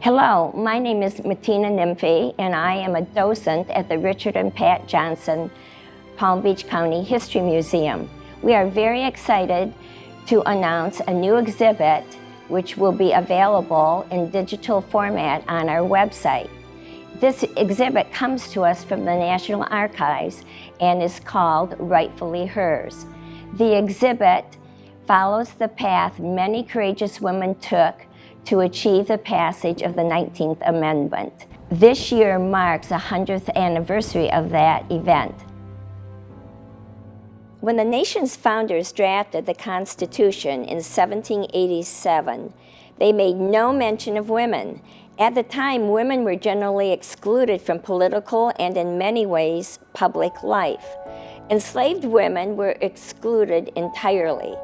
Hello, my name is Matina Nimphie, and I am a docent at the Richard and Pat Johnson Palm Beach County History Museum. We are very excited to announce a new exhibit which will be available in digital format on our website. This exhibit comes to us from the National Archives and is called Rightfully Hers. The exhibit follows the path many courageous women took to achieve the passage of the 19th Amendment. This year marks the 100th anniversary of that event. When the nation's founders drafted the Constitution in 1787, they made no mention of women. At the time, women were generally excluded from political and, in many ways, public life. Enslaved women were excluded entirely.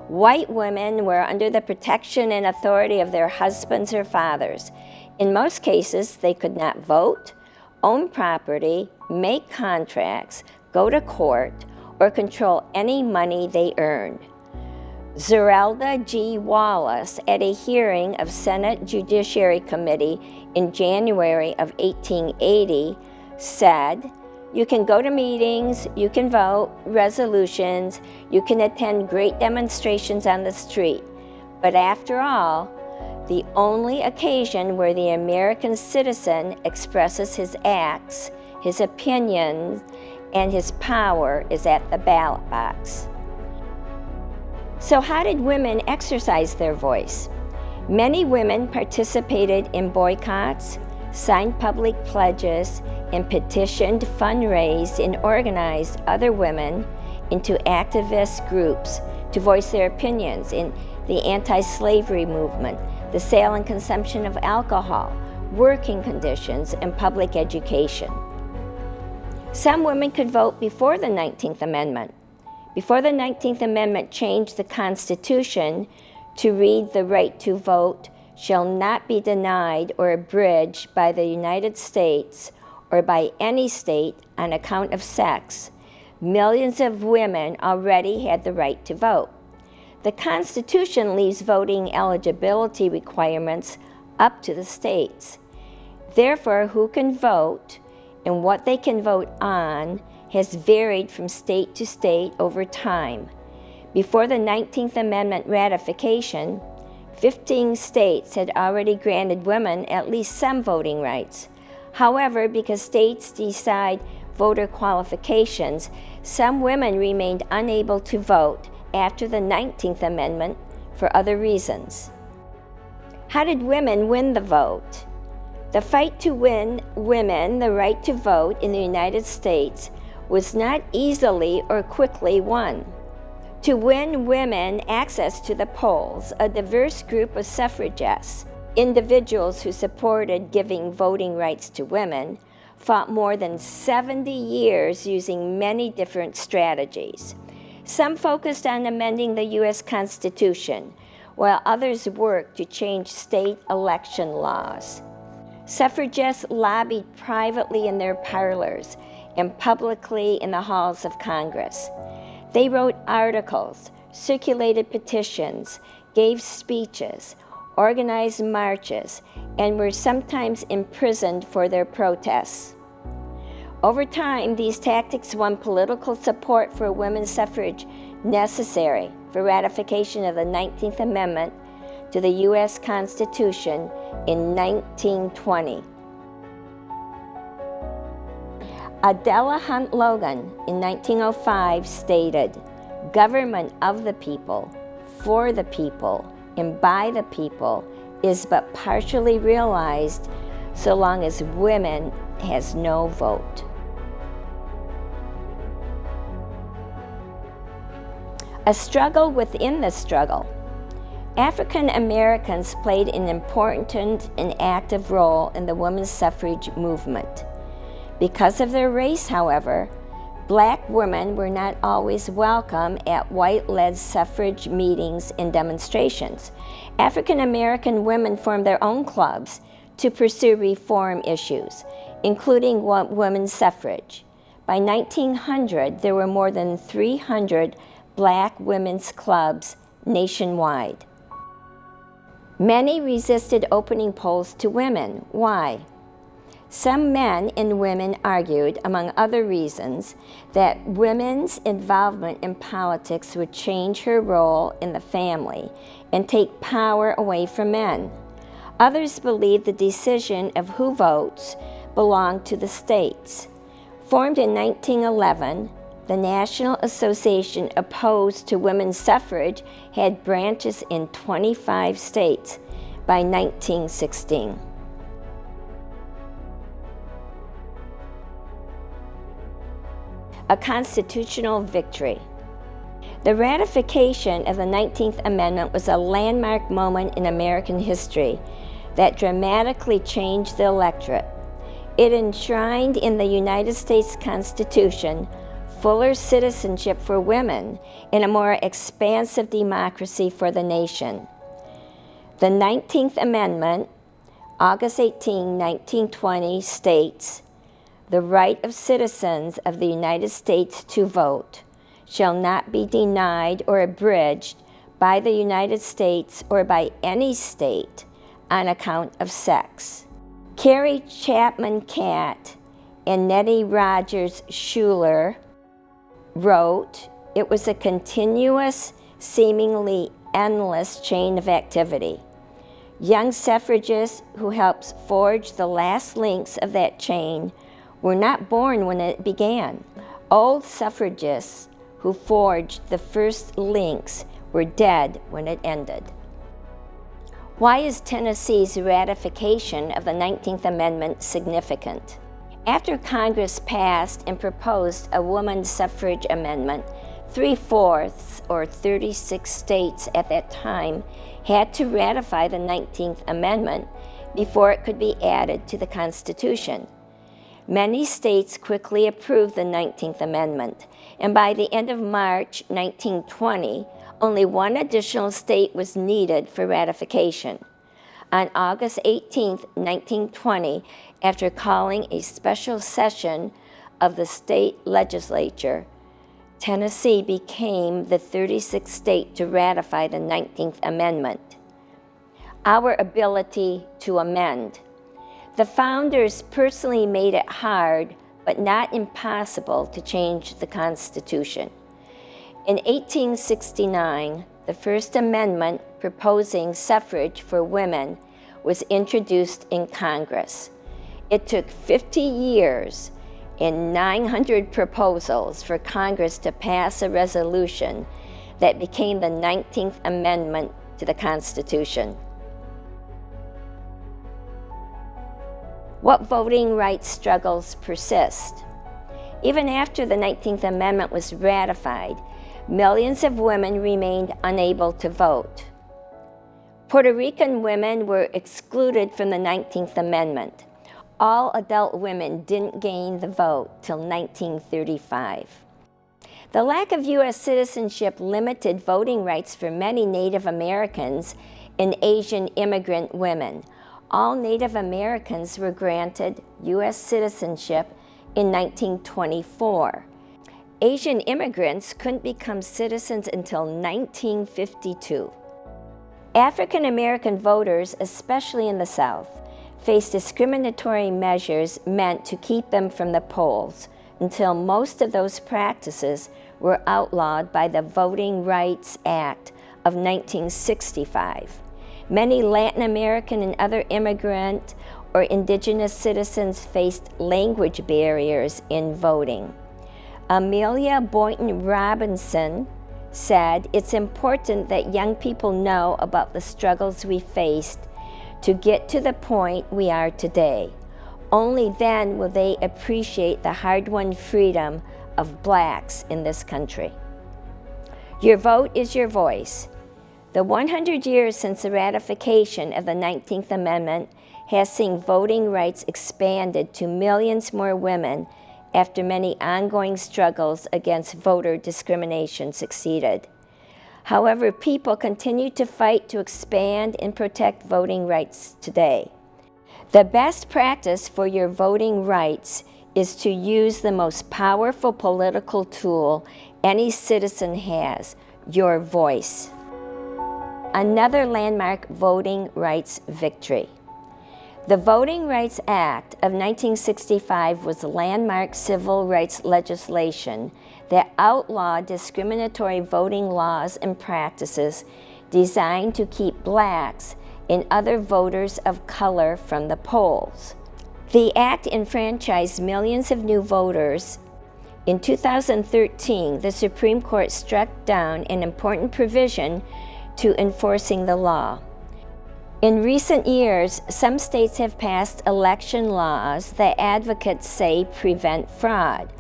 White women were under the protection and authority of their husbands or fathers. In most cases, they could not vote, own property, make contracts, go to court, or control any money they earned. Zerelda G. Wallace, at a hearing of Senate Judiciary Committee in January of 1880, said, "You can go to meetings, you can vote, resolutions, you can attend great demonstrations on the street, but after all, the only occasion where the American citizen expresses his acts, his opinions, and his power is at the ballot box." So how did women exercise their voice? Many women participated in boycotts, signed public pledges, and petitioned, fundraised, and organized other women into activist groups to voice their opinions in the anti-slavery movement, the sale and consumption of alcohol, working conditions, and public education. Some women could vote before the 19th Amendment. Before the 19th Amendment changed the Constitution to read, "The right to vote shall not be denied or abridged by the United States or by any state on account of sex," millions of women already had the right to vote. The Constitution leaves voting eligibility requirements up to the states. Therefore, who can vote and what they can vote on has varied from state to state over time. Before the 19th Amendment ratification, 15 states had already granted women at least some voting rights. However, because states decide voter qualifications, some women remained unable to vote after the 19th Amendment for other reasons. How did women win the vote? The fight to win women the right to vote in the United States was not easily or quickly won. To win women access to the polls, a diverse group of suffragists, individuals who supported giving voting rights to women, fought more than 70 years using many different strategies. Some focused on amending the U.S. Constitution, while others worked to change state election laws. Suffragists lobbied privately in their parlors and publicly in the halls of Congress. They wrote articles, circulated petitions, gave speeches, organized marches, and were sometimes imprisoned for their protests. Over time, these tactics won political support for women's suffrage necessary for ratification of the 19th Amendment to the U.S. Constitution in 1920. Adela Hunt Logan in 1905 stated, "Government of the people, for the people, and by the people is but partially realized so long as women has no vote." A struggle within the struggle. African Americans played an important and active role in the women's suffrage movement. Because of their race, however, Black women were not always welcome at white-led suffrage meetings and demonstrations. African American women formed their own clubs to pursue reform issues, including women's suffrage. By 1900, there were more than 300 Black women's clubs nationwide. Many resisted opening polls to women. Why? Some men and women argued, among other reasons, that women's involvement in politics would change her role in the family and take power away from men. Others believed the decision of who votes belonged to the states. Formed in 1911, the National Association opposed to women's suffrage had branches in 25 states by 1916. A constitutional victory. The ratification of the 19th Amendment was a landmark moment in American history that dramatically changed the electorate. It enshrined in the United States Constitution fuller citizenship for women and a more expansive democracy for the nation. The 19th Amendment, August 18, 1920, states, "The right of citizens of the United States to vote shall not be denied or abridged by the United States or by any state on account of sex." Carrie Chapman Catt and Nettie Rogers Schuler wrote, "It was a continuous, seemingly endless chain of activity. Young suffragists who helped forge the last links of that chain were not born when it began. Old suffragists who forged the first links were dead when it ended." Why is Tennessee's ratification of the 19th Amendment significant? After Congress passed and proposed a woman's suffrage amendment, 3/4 or 36 states at that time had to ratify the 19th Amendment before it could be added to the Constitution. Many states quickly approved the 19th Amendment, and by the end of March 1920, only one additional state was needed for ratification. On August 18, 1920, after calling a special session of the state legislature, Tennessee became the 36th state to ratify the 19th Amendment. Our ability to amend. The founders personally made it hard, but not impossible, to change the Constitution. In 1869, the first amendment proposing suffrage for women was introduced in Congress. It took 50 years and 900 proposals for Congress to pass a resolution that became the 19th Amendment to the Constitution. What voting rights struggles persist? Even after the 19th Amendment was ratified, millions of women remained unable to vote. Puerto Rican women were excluded from the 19th Amendment. All adult women didn't gain the vote till 1935. The lack of U.S. citizenship limited voting rights for many Native Americans and Asian immigrant women. All Native Americans were granted U.S. citizenship in 1924. Asian immigrants couldn't become citizens until 1952. African American voters, especially in the South, faced discriminatory measures meant to keep them from the polls until most of those practices were outlawed by the Voting Rights Act of 1965. Many Latin American and other immigrant or indigenous citizens faced language barriers in voting. Amelia Boynton Robinson said, "It's important that young people know about the struggles we faced to get to the point we are today. Only then will they appreciate the hard-won freedom of blacks in this country." Your vote is your voice. The 100 years since the ratification of the 19th Amendment has seen voting rights expanded to millions more women after many ongoing struggles against voter discrimination succeeded. However, people continue to fight to expand and protect voting rights today. The best practice for your voting rights is to use the most powerful political tool any citizen has, your voice. another landmark voting rights victory. The Voting Rights Act of 1965 was landmark civil rights legislation that outlawed discriminatory voting laws and practices designed to keep blacks and other voters of color from the polls. The act enfranchised millions of new voters. In 2013, the Supreme Court struck down an important provision to enforcing the law. In recent years, some states have passed election laws that advocates say prevent fraud,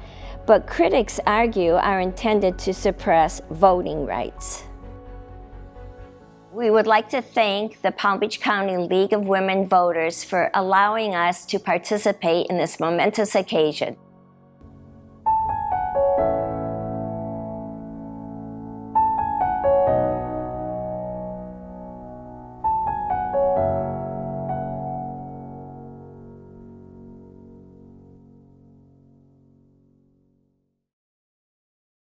but critics argue are intended to suppress voting rights. We would like to thank the Palm Beach County League of Women Voters for allowing us to participate in this momentous occasion.